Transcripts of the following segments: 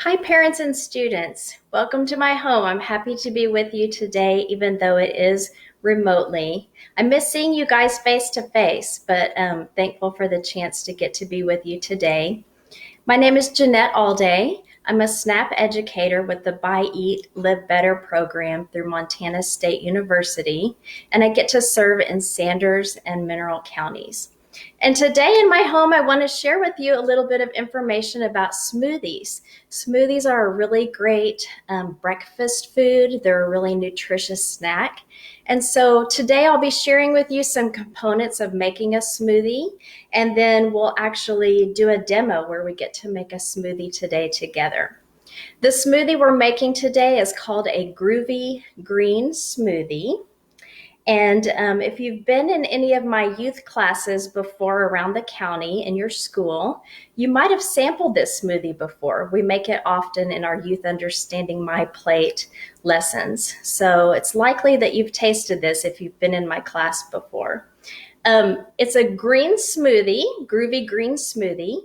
Hi, parents and students. Welcome to my home. I'm happy to be with you today, even though it is remotely. I miss seeing you guys face to face, but thankful for the chance to get to be with you today. My name is Jeanette Alday. I'm a SNAP educator with the Buy, Eat, Live Better program through Montana State University, and I get to serve in Sanders and Mineral counties. And today in my home, I want to share with you a little bit of information about smoothies. Smoothies are a really great breakfast food. They're a really nutritious snack. And so today I'll be sharing with you some components of making a smoothie, and then we'll actually do a demo where we get to make a smoothie today together. The smoothie we're making today is called a Groovy Green Smoothie. And if you've been in any of my youth classes before around the county in your school, you might have sampled this smoothie before. We make it often in our Youth Understanding My Plate lessons. So it's likely that you've tasted this if you've been in my class before. It's a green smoothie, Groovy Green Smoothie,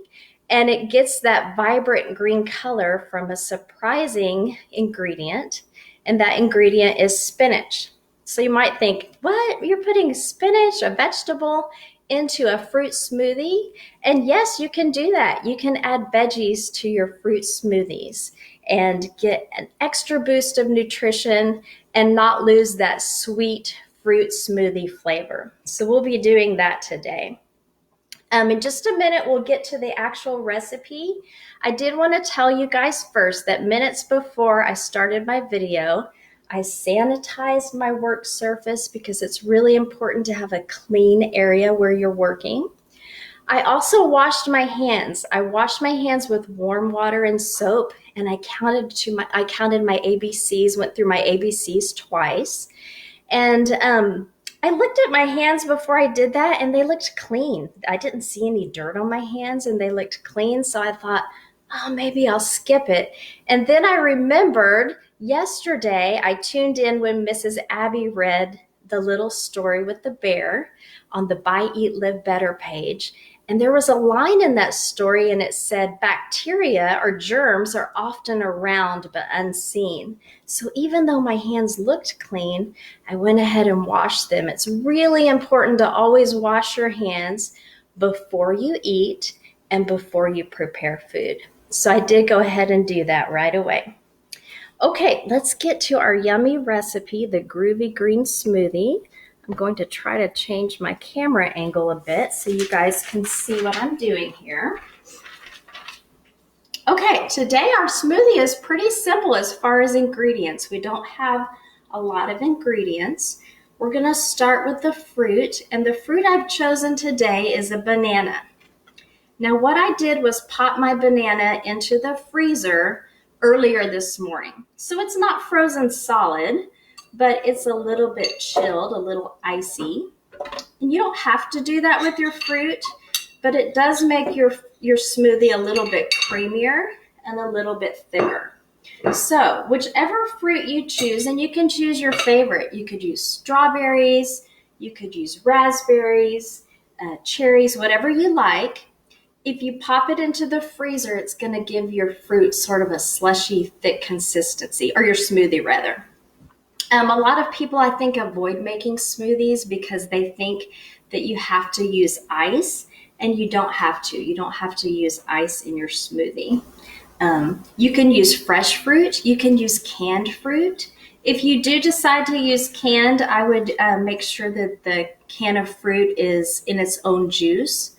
and it gets that vibrant green color from a surprising ingredient, and that ingredient is spinach. So you might think, what? You're putting spinach, a vegetable, into a fruit smoothie? And yes, you can do that. You can add veggies to your fruit smoothies and get an extra boost of nutrition and not lose that sweet fruit smoothie flavor. So we'll be doing that today. In just a minute, we'll get to the actual recipe. I did want to tell you guys first that minutes before I started my video, I sanitized my work surface because it's really important to have a clean area where you're working. I also washed my hands. I washed my hands with warm water and soap, and I counted my ABCs, went through my ABCs twice. And I looked at my hands before I did that, and they looked clean. I didn't see any dirt on my hands, and they looked clean. So I thought, oh, maybe I'll skip it. And then I remembered yesterday I tuned in when Mrs. Abby read the little story with the bear on the Buy, Eat, Live Better page. And there was a line in that story, and it said, bacteria or germs are often around but unseen. So even though my hands looked clean, I went ahead and washed them. It's really important to always wash your hands before you eat and before you prepare food. So I did go ahead and do that right away. Okay, let's get to our yummy recipe, the Groovy Green Smoothie. I'm going to try to change my camera angle a bit so you guys can see what I'm doing here. Okay, today our smoothie is pretty simple as far as ingredients. We don't have a lot of ingredients. We're going to start with the fruit, and the fruit I've chosen today is a banana. Now, what I did was pop my banana into the freezer earlier this morning. So it's not frozen solid, but it's a little bit chilled, a little icy. And you don't have to do that with your fruit, but it does make your smoothie a little bit creamier and a little bit thicker. So whichever fruit you choose, and you can choose your favorite. You could use strawberries, you could use raspberries, cherries, whatever you like. If you pop it into the freezer, it's going to give your fruit sort of a slushy, thick consistency, or your smoothie rather. A lot of people, I think, avoid making smoothies because they think that you have to use ice, and you don't have to. You don't have to use ice in your smoothie. You can use fresh fruit. You can use canned fruit. If you do decide to use canned, I would make sure that the can of fruit is in its own juice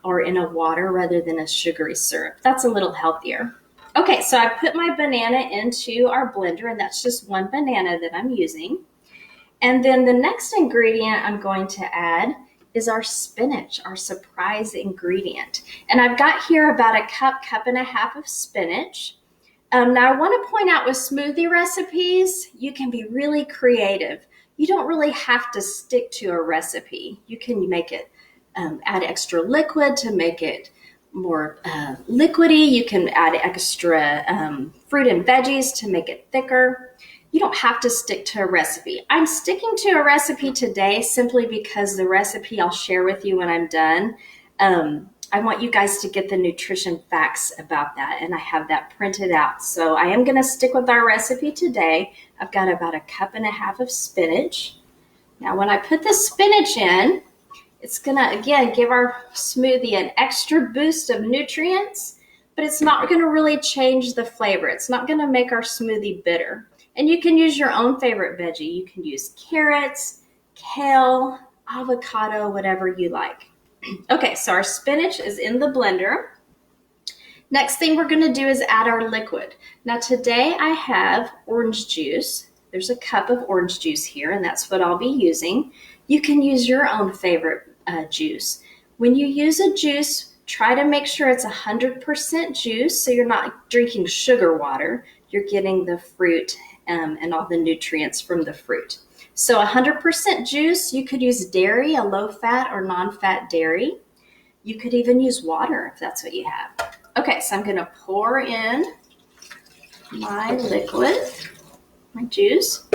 or in a water rather than a sugary syrup. That's a little healthier. Okay, so I put my banana into our blender, and that's just one banana that I'm using. And then the next ingredient I'm going to add is our spinach, our surprise ingredient. And I've got here about a cup and a half of spinach. Now I want to point out with smoothie recipes, you can be really creative. You don't really have to stick to a recipe. You can make it, add extra liquid to make it more liquidy. You can add extra fruit and veggies to make it thicker. You don't have to stick to a recipe. I'm sticking to a recipe today simply because the recipe I'll share with you when I'm done, I want you guys to get the nutrition facts about that, and I have that printed out. So I am going to stick with our recipe today. I've got about 1.5 cups of spinach. Now, when I put the spinach in, it's going to, again, give our smoothie an extra boost of nutrients, but it's not going to really change the flavor. It's not going to make our smoothie bitter. And you can use your own favorite veggie. You can use carrots, kale, avocado, whatever you like. Okay, so our spinach is in the blender. Next thing we're going to do is add our liquid. Now today I have orange juice. There's 1 cup of orange juice here, and that's what I'll be using. You can use your own favorite juice. When you use a juice, try to make sure it's 100% juice, so you're not drinking sugar water. You're getting the fruit and all the nutrients from the fruit. So 100% juice, you could use dairy, a low-fat or non-fat dairy. You could even use water if that's what you have. Okay, so I'm going to pour in my liquid, my juice.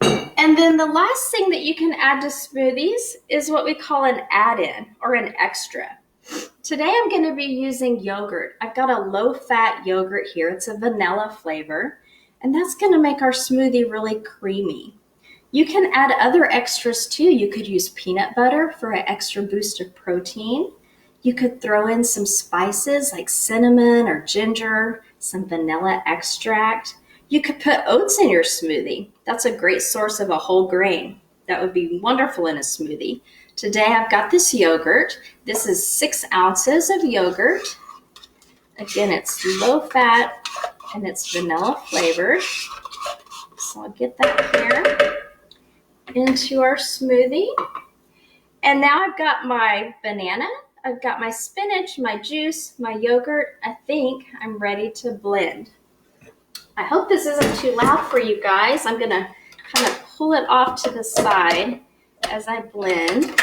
And then the last thing that you can add to smoothies is what we call an add-in or an extra. Today I'm going to be using yogurt. I've got a low-fat yogurt here. It's a vanilla flavor, and that's going to make our smoothie really creamy. You can add other extras too. You could use peanut butter for an extra boost of protein. You could throw in some spices like cinnamon or ginger, some vanilla extract. You could put oats in your smoothie. That's a great source of a whole grain. That would be wonderful in a smoothie. Today I've got this yogurt. This is 6 ounces of yogurt. Again, it's low fat and it's vanilla flavored. So I'll get that here into our smoothie. And now I've got my banana, I've got my spinach, my juice, my yogurt. I think I'm ready to blend. I hope this isn't too loud for you guys. I'm gonna kind of pull it off to the side as I blend,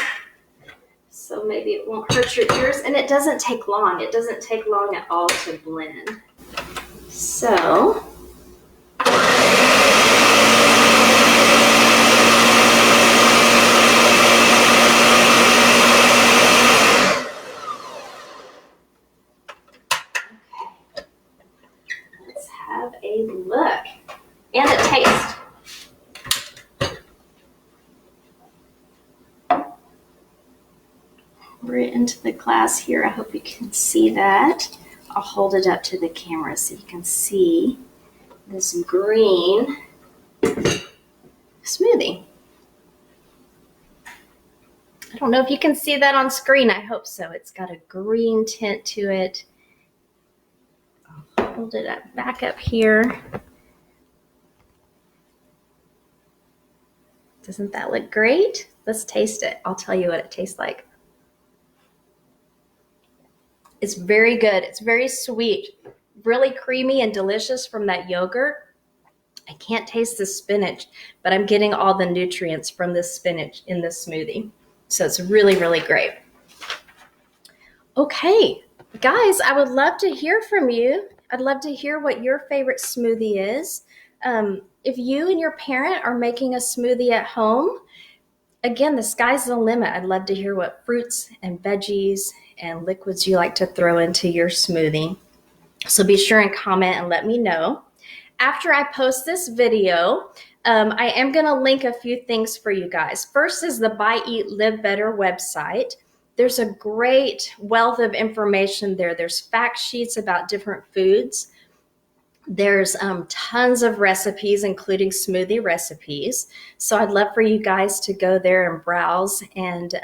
so maybe it won't hurt your ears, and it doesn't take long. It doesn't take long at all to blend. So let's have a look and a taste. Pour it into the glass here. I hope you can see that. I'll hold it up to the camera so you can see this green smoothie. I don't know if you can see that on screen. I hope so. It's got a green tint to it. I'll hold it up, back up here. Doesn't that look great? Let's taste it. I'll tell you what it tastes like. It's very good. It's very sweet, really creamy and delicious from that yogurt. I can't taste the spinach, but I'm getting all the nutrients from the spinach in this smoothie. So it's really, really great. Okay, guys, I would love to hear from you. I'd love to hear what your favorite smoothie is. If you and your parent are making a smoothie at home, again, the sky's the limit. I'd love to hear what fruits and veggies and liquids you like to throw into your smoothie. So be sure and comment and let me know. After I post this video, I am going to link a few things for you guys. First is the Buy, Eat, Live Better website. There's a great wealth of information there. There's fact sheets about different foods. There's tons of recipes, including smoothie recipes. So I'd love for you guys to go there and browse and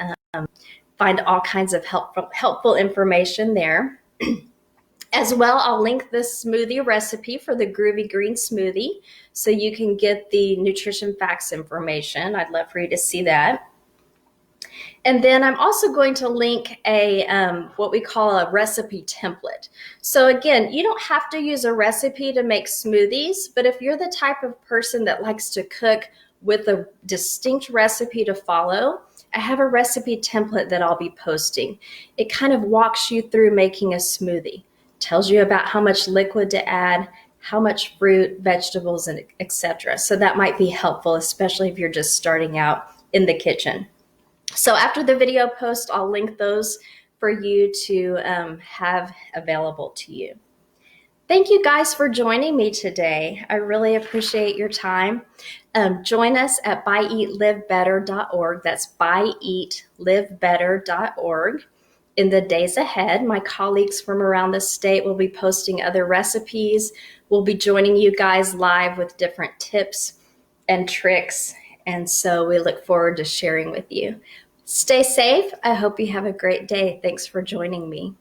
find all kinds of helpful information there. As well, I'll link the smoothie recipe for the Groovy Green Smoothie so you can get the nutrition facts information. I'd love for you to see that. And then I'm also going to link a what we call a recipe template. So again, you don't have to use a recipe to make smoothies, but if you're the type of person that likes to cook with a distinct recipe to follow, I have a recipe template that I'll be posting. It kind of walks you through making a smoothie. Tells you about how much liquid to add, how much fruit, vegetables, and etc. So that might be helpful, especially if you're just starting out in the kitchen. So after the video post, I'll link those for you to have available to you. Thank you guys for joining me today. I really appreciate your time. Join us at buyeatlivebetter.org. That's buyeatlivebetter.org. In the days ahead, my colleagues from around the state will be posting other recipes. We'll be joining you guys live with different tips and tricks. And so we look forward to sharing with you. Stay safe. I hope you have a great day. Thanks for joining me.